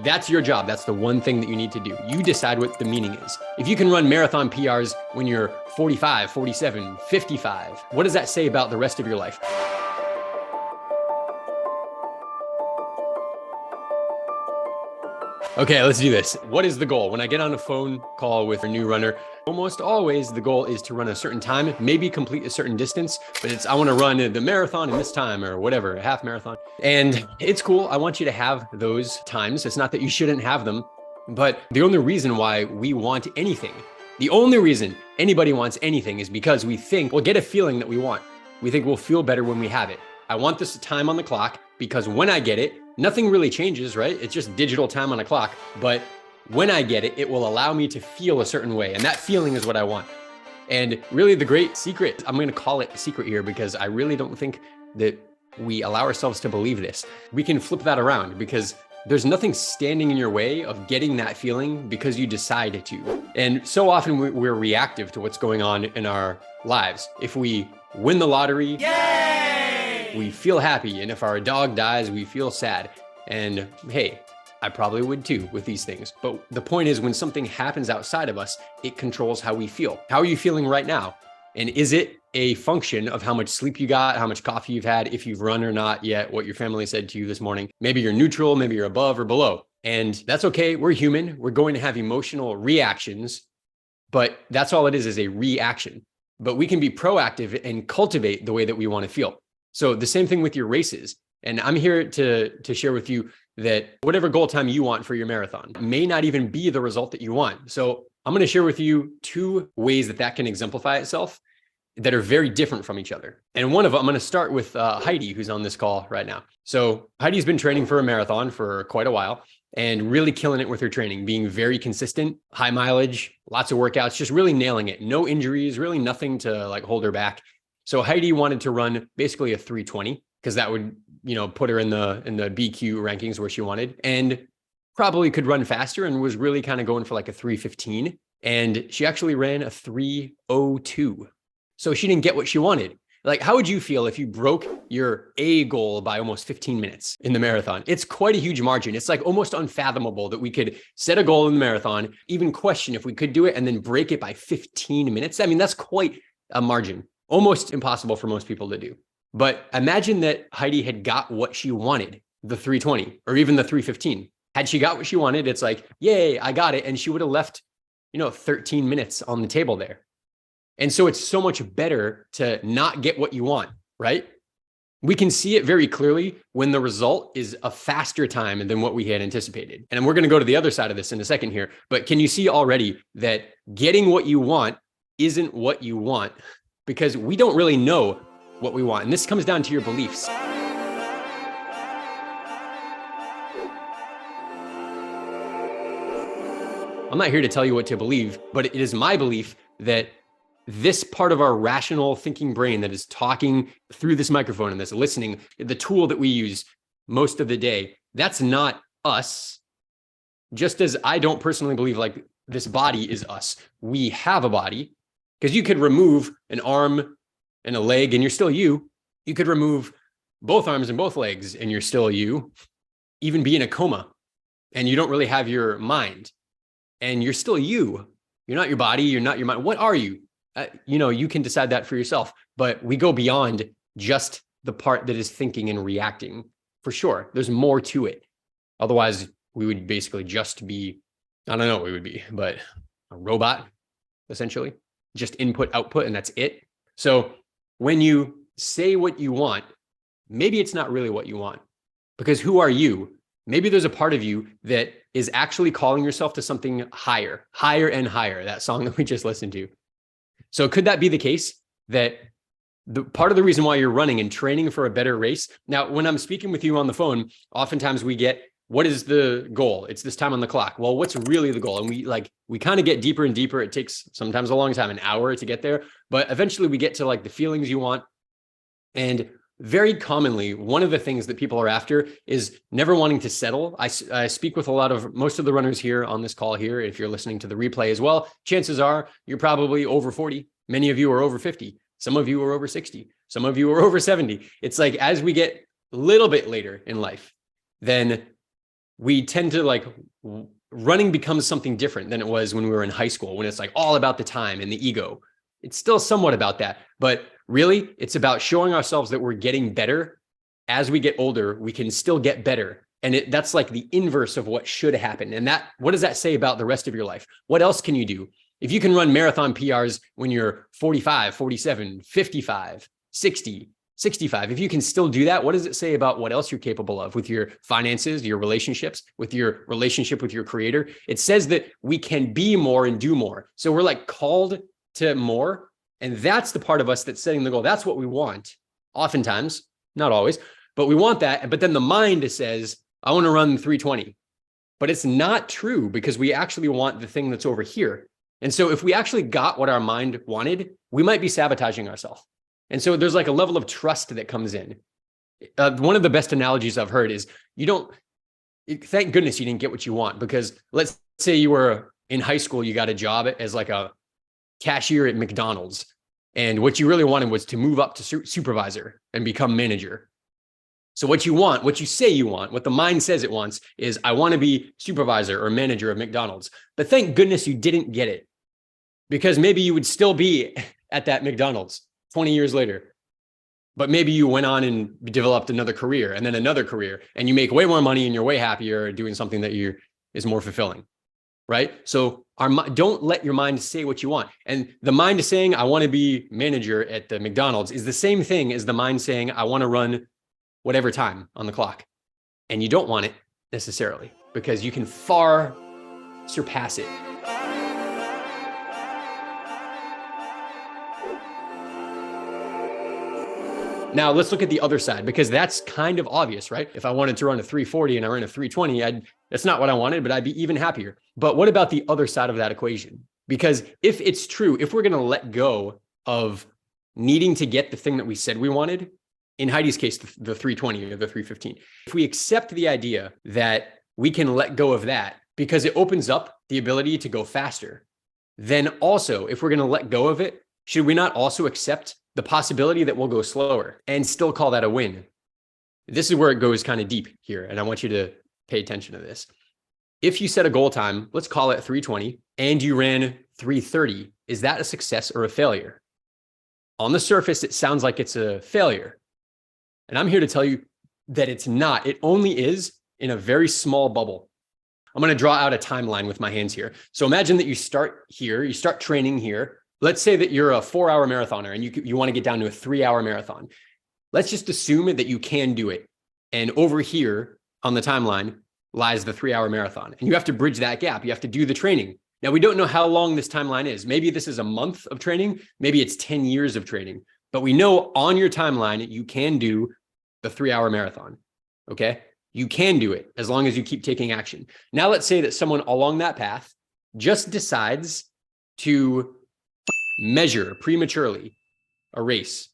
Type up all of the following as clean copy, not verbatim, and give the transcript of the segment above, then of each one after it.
That's your job. That's the one thing that you need to do. You decide what the meaning is. If you can run marathon PRs when you're 45, 47, 55, what does that say about the rest of your life? Okay, let's do this. What is the goal? When I get on a phone call with a new runner, almost always the goal is to run a certain time, maybe complete a certain distance, but I want to run the marathon in this time or whatever, a half marathon. And it's cool. I want you to have those times. It's not that you shouldn't have them, but the only reason why we want anything, the only reason anybody wants anything is because we think we'll get a feeling that we want. We think we'll feel better when we have it. I want this time on the clock because when I get it, nothing really changes, right? It's just digital time on a clock. But when I get it, it will allow me to feel a certain way. And that feeling is what I want. And really the great secret, I'm going to call it a secret here because I really don't think that we allow ourselves to believe this. We can flip that around because there's nothing standing in your way of getting that feeling because you decide to. And so often we're reactive to what's going on in our lives. If we win the lottery, we feel happy. And if our dog dies, we feel sad. And hey, I probably would too with these things. But the point is when something happens outside of us, it controls how we feel. How are you feeling right now? And is it a function of how much sleep you got, how much coffee you've had, if you've run or not yet, what your family said to you this morning? Maybe you're neutral, maybe you're above or below. And that's okay. We're human. We're going to have emotional reactions, but that's all it is a reaction. But we can be proactive and cultivate the way that we want to feel. So the same thing with your races. And I'm here to share with you that whatever goal time you want for your marathon may not even be the result that you want. So I'm going to share with you two ways that can exemplify itself that are very different from each other. And one of them, I'm going to start with Heidi, who's on this call right now. So Heidi's been training for a marathon for quite a while and really killing it with her training, being very consistent, high mileage, lots of workouts, just really nailing it. No injuries, really nothing to like hold her back. So Heidi wanted to run basically a 320 because that would, put her in the BQ rankings where she wanted, and probably could run faster and was really kind of going for like a 315. And she actually ran a 302. So she didn't get what she wanted. Like, how would you feel if you broke your A goal by almost 15 minutes in the marathon? It's quite a huge margin. It's like almost unfathomable that we could set a goal in the marathon, even question if we could do it, and then break it by 15 minutes. I mean, that's quite a margin. Almost impossible for most people to do. But imagine that Heidi had got what she wanted, the 320 or even the 315. Had she got what she wanted, it's like, yay, I got it. And she would have left, 13 minutes on the table there. And so it's so much better to not get what you want, right? We can see it very clearly when the result is a faster time than what we had anticipated. And we're going to go to the other side of this in a second here. But can you see already that getting what you want isn't what you want? Because we don't really know what we want. And this comes down to your beliefs. I'm not here to tell you what to believe, but it is my belief that this part of our rational thinking brain that is talking through this microphone and this listening, the tool that we use most of the day, that's not us. Just as I don't personally believe like this body is us. We have a body. Because you could remove an arm and a leg and you're still you. You could remove both arms and both legs and you're still you. Even be in a coma and you don't really have your mind and you're still you. You're not your body. You're not your mind. What are you? You can decide that for yourself. But we go beyond just the part that is thinking and reacting. For sure. There's more to it. Otherwise, we would basically just be, I don't know what we would be, but a robot, essentially. Just input, output, and that's it. So when you say what you want, maybe it's not really what you want. Because who are you? Maybe there's a part of you that is actually calling yourself to something higher, higher and higher, that song that we just listened to. So could that be the case that the part of the reason why you're running and training for a better race? Now, when I'm speaking with you on the phone, oftentimes we get, what is the goal? It's this time on the clock. Well, what's really the goal? And we kind of get deeper and deeper. It takes sometimes a long time, an hour to get there, but eventually we get to like the feelings you want. And very commonly, one of the things that people are after is never wanting to settle. I speak with most of the runners here on this call here. If you're listening to the replay as well, chances are you're probably over 40. Many of you are over 50. Some of you are over 60. Some of you are over 70. It's like, as we get a little bit later in life, then we tend to like running becomes something different than it was when we were in high school, when it's like all about the time and the ego. It's still somewhat about that, but really it's about showing ourselves that we're getting better. As we get older, we can still get better. And that's like the inverse of what should happen. And what does that say about the rest of your life? What else can you do? If you can run marathon PRs when you're 45, 47, 55, 60, 65, if you can still do that, what does it say about what else you're capable of with your finances, your relationships, with your relationship with your creator? It says that we can be more and do more. So we're like called to more. And that's the part of us that's setting the goal. That's what we want. Oftentimes, not always, but we want that. But then the mind says, I want to run 320. But it's not true, because we actually want the thing that's over here. And so if we actually got what our mind wanted, we might be sabotaging ourselves. And so there's like a level of trust that comes in. One of the best analogies I've heard is thank goodness you didn't get what you want, because let's say you were in high school, you got a job as like a cashier at McDonald's. And what you really wanted was to move up to supervisor and become manager. So what you want, what you say you want, what the mind says it wants is, I want to be supervisor or manager of McDonald's. But thank goodness you didn't get it, because maybe you would still be at that McDonald's 20 years later. But maybe you went on and developed another career and then another career, and you make way more money and you're way happier doing something that is more fulfilling, right? So don't let your mind say what you want. And the mind is saying, I want to be manager at the McDonald's, is the same thing as the mind saying, I want to run whatever time on the clock. And you don't want it necessarily, because you can far surpass it. Now let's look at the other side, because that's kind of obvious, right? If I wanted to run a 340 and I ran a 320, that's not what I wanted, but I'd be even happier. But what about the other side of that equation? Because if it's true, if we're going to let go of needing to get the thing that we said we wanted, in Heidi's case, the 320 or the 315, if we accept the idea that we can let go of that because it opens up the ability to go faster, then also, if we're going to let go of it, should we not also accept the possibility that we'll go slower and still call that a win? This is where it goes kind of deep here, and I want you to pay attention to this. If you set a goal time, let's call it 320, and you ran 330, is that a success or a failure? On the surface, it sounds like it's a failure. And I'm here to tell you that it's not. It only is in a very small bubble. I'm going to draw out a timeline with my hands here. So imagine that you start here, you start training here. Let's say that you're a 4-hour marathoner and you want to get down to a 3-hour marathon. Let's just assume that you can do it. And over here on the timeline lies the 3-hour marathon. And you have to bridge that gap. You have to do the training. Now, we don't know how long this timeline is. Maybe this is a month of training. Maybe it's 10 years of training. But we know on your timeline, you can do the 3-hour marathon. Okay? You can do it as long as you keep taking action. Now, let's say that someone along that path just decides to measure prematurely a race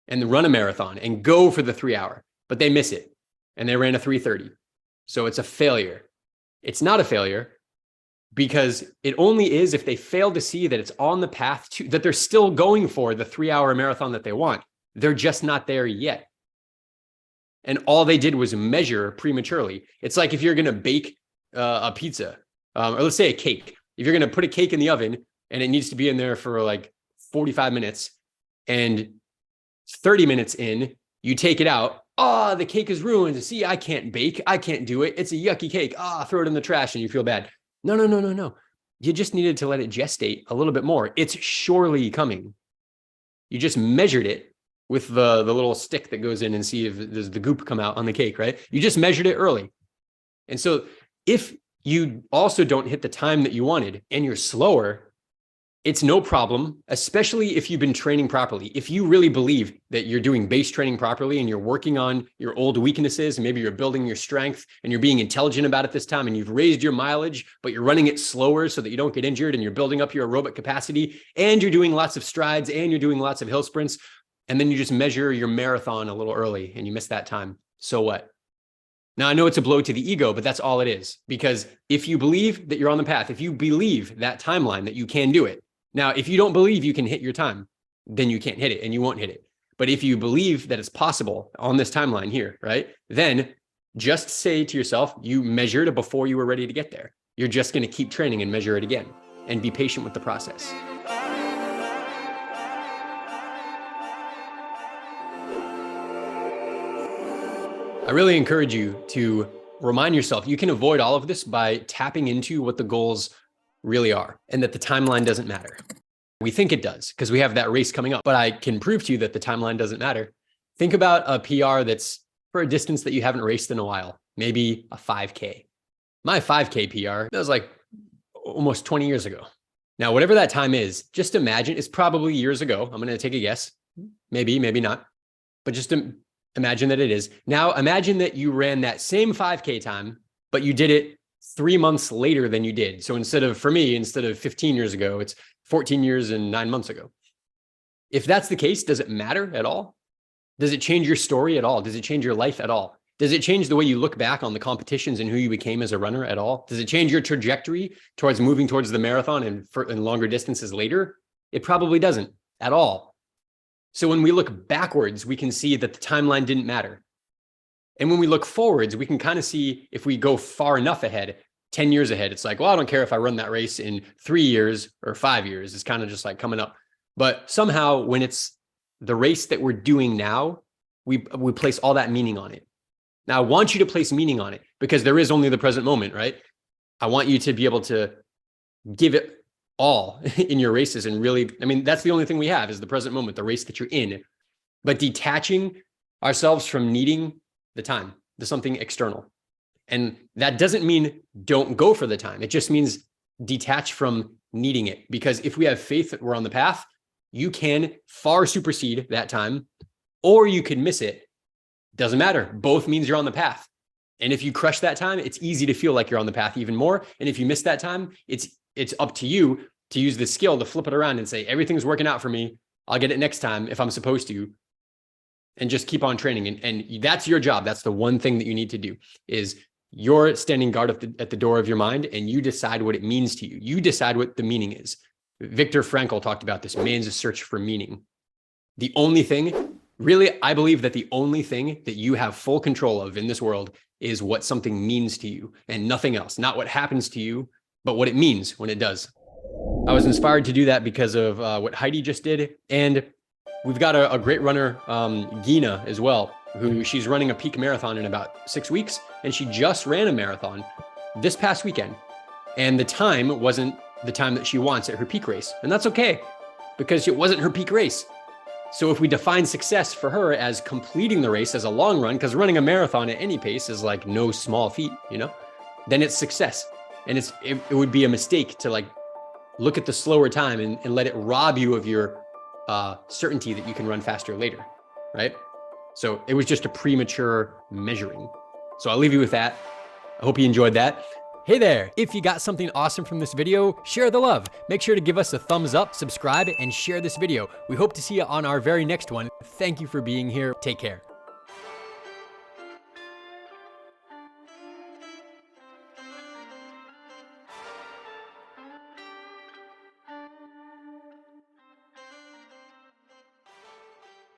and run a marathon and go for the 3-hour, but they miss it and they ran a 330. So it's a failure. It's not a failure because it only is if they fail to see that it's on the path to, that they're still going for the 3-hour marathon that they want. They're just not there yet. And all they did was measure prematurely. It's like if you're going to bake a pizza, or let's say a cake. If you're going to put a cake in the oven and it needs to be in there for like 45 minutes and 30 minutes in, you take it out. Oh, the cake is ruined. See, I can't bake. I can't do it. It's a yucky cake. Throw it in the trash and you feel bad. No. You just needed to let it gestate a little bit more. It's surely coming. You just measured it with the little stick that goes in and see if does the goop come out on the cake, right? You just measured it early. And so if you also don't hit the time that you wanted and you're slower, it's no problem, especially if you've been training properly. If you really believe that you're doing base training properly and you're working on your old weaknesses and maybe you're building your strength and you're being intelligent about it this time and you've raised your mileage, but you're running it slower so that you don't get injured and you're building up your aerobic capacity and you're doing lots of strides and you're doing lots of hill sprints, and then you just measure your marathon a little early and you miss that time. So what? Now, I know it's a blow to the ego, but that's all it is. Because if you believe that you're on the path, if you believe that timeline that you can do it. Now, if you don't believe you can hit your time, then you can't hit it and you won't hit it. But if you believe that it's possible on this timeline here, right, then Just say to yourself, you measured before you were ready to get there. You're just going to keep training and measure it again, and be patient with the process. I really encourage you to remind yourself you can avoid all of this by tapping into what the goals really are, and that the timeline doesn't matter. We think it does because we have that race coming up, but I can prove to you that the timeline doesn't matter. Think about a PR that's for a distance that you haven't raced in a while, maybe a 5K. My 5K PR, that was like almost 20 years ago. Now, whatever that time is, just imagine it's probably years ago. I'm going to take a guess. Maybe, maybe not, but just imagine that it is. Now, imagine that you ran that same 5K time, but you did it 3 months later than you did. So instead of 15 years ago, it's 14 years and 9 months ago. If that's the case, does it matter at all? Does it change your story at all? Does it change your life at all? Does it change the way you look back on the competitions and who you became as a runner at all? Does it change your trajectory towards moving towards the marathon and longer distances later? It probably doesn't at all. So when we look backwards, we can see that the timeline didn't matter. And when we look forwards, we can kind of see if we go far enough ahead, 10 years ahead, it's like, well, I don't care if I run that race in 3 years or 5 years. It's kind of just like coming up. But somehow when it's the race that we're doing now, we place all that meaning on it. Now, I want you to place meaning on it because there is only the present moment, right? I want you to be able to give it all in your races and really, I mean, that's the only thing we have is the present moment, the race that you're in. But detaching ourselves from needing the time to something external. And that doesn't mean don't go for the time. It just means detach from needing it. Because if we have faith that we're on the path, you can far supersede that time, or you can miss it. Doesn't matter. Both means you're on the path. And if you crush that time, it's easy to feel like you're on the path even more. And if you miss that time, it's up to you to use the skill to flip it around and say, everything's working out for me. I'll get it next time if I'm supposed to. And just keep on training. And that's your job. That's the one thing that you need to do is you're standing guard at the door of your mind and you decide what it means to you. You decide what the meaning is. Viktor Frankl talked about this man's search for meaning. The only thing, really, I believe that the only thing that you have full control of in this world is what something means to you and nothing else. Not what happens to you, but what it means when it does. I was inspired to do that because of what Heidi just did. And we've got a great runner, Gina, as well, who she's running a peak marathon in about 6 weeks. And she just ran a marathon this past weekend. And the time wasn't the time that she wants at her peak race. And that's okay, because it wasn't her peak race. So if we define success for her as completing the race as a long run, because running a marathon at any pace is like no small feat, then it's success. And it would be a mistake to like look at the slower time and let it rob you of your certainty that you can run faster later, right? So it was just a premature measuring. So I'll leave you with that. I hope you enjoyed that. Hey there, if you got something awesome from this video, share the love. Make sure to give us a thumbs up, subscribe, and share this video. We hope to see you on our very next one. Thank you for being here. Take care.